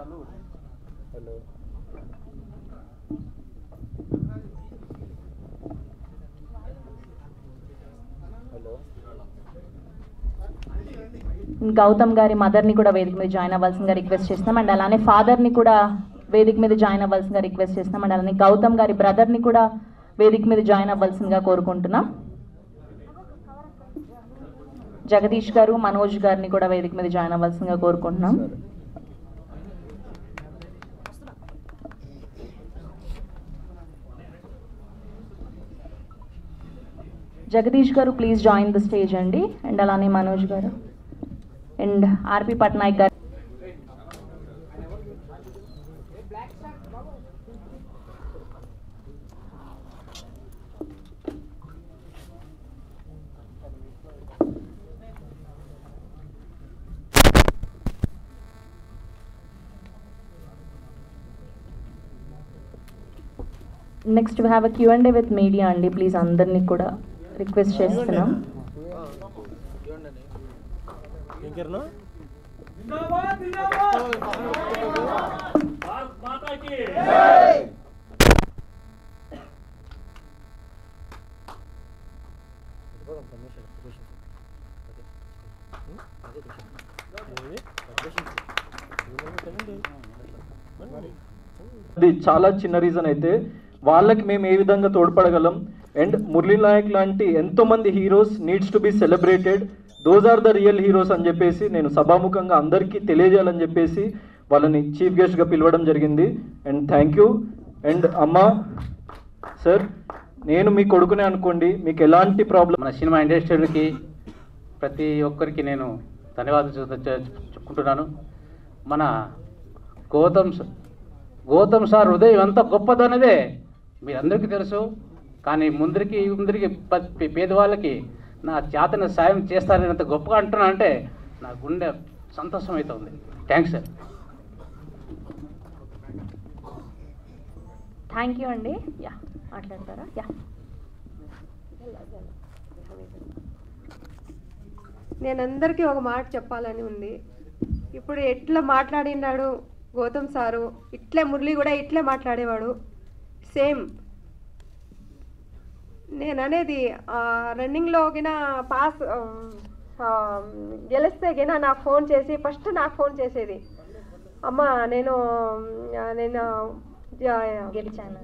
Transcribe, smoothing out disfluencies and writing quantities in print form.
Hello hello Gautam గారి మదర్ని కూడా వేదిక మీద జాయిన్ అవ్వాల్సిందిగా రిక్వెస్ట్ చేస్తున్నాం. అండ్ అలానే ఫాదర్ని కూడా వేదిక మీద జాయిన్ అవ్వాల్సిందిగా రిక్వెస్ట్ చేస్తున్నాం. అండ్ అలానే గౌతమ్ గారి బ్రదర్ని కూడా వేదిక మీద జాయిన్ అవ్వాల్సిందిగా కోరుకుంటున్నాం. జగదీష్ గారు, మనోజ్ గారిని కూడా వేదిక మీద జాయిన్ అవ్వాల్సిందిగా కోరుకుంటున్నాం. జగదీష్ గారు ప్లీజ్ జాయిన్ ద స్టేజ్ అండి. అండ్ అలానే మనోజ్ గారు అండ్ ఆర్పి పట్నాయక్ గారు. Next we have a Q&A with media అండి. ప్లీజ్ అందరినీ కూడా రిక్వెస్ట్ చేస్తున్నాం. అది చాలా చిన్న రీజన్ అయితే వాళ్ళకి మేము ఏ విధంగా తోడ్పడగలం. అండ్ మురళీ నాయక్ లాంటి ఎంతోమంది heroes needs to be celebrated, those are the real heroes అని చెప్పేసి నేను సభాముఖంగా అందరికీ తెలియజేయాలని చెప్పేసి వాళ్ళని చీఫ్ గెస్ట్గా పిలవడం జరిగింది. And thank you. అండ్ అమ్మ సార్, నేను మీ కొడుకునే అనుకోండి, మీకు ఎలాంటి ప్రాబ్లం. మన సినిమా ఇండస్ట్రీకి ప్రతి ఒక్కరికి నేను ధన్యవాదాలు చెప్పుకుంటున్నాను. మన గౌతమ్ సార్ హృదయం ఎంత గొప్పదన్నదే మీరందరికీ తెలుసు. కానీ ముందరికి పేదవాళ్ళకి నా చేతన సాయం చేస్తారని ఎంత గొప్పగా అంటున్నా అంటే నా గుండె సంతోషం అవుతుంది. Thanks sir. థ్యాంక్ యూ అండి. యా మాట్లాడతారా? యా నేను అందరికీ ఒక మాట చెప్పాలని ఉంది. ఇప్పుడు ఎట్లా మాట్లాడినాడు గౌతమ్ సారు, ఇట్లే మురళి కూడా ఇట్లే మాట్లాడేవాడు సేమ్. నేను అనేది రన్నింగ్లో గినా పాస్ గెలిస్తే గినా నాకు ఫోన్ చేసి ఫస్ట్ నాకు ఫోన్ చేసేది, అమ్మ నేను గెలిచాను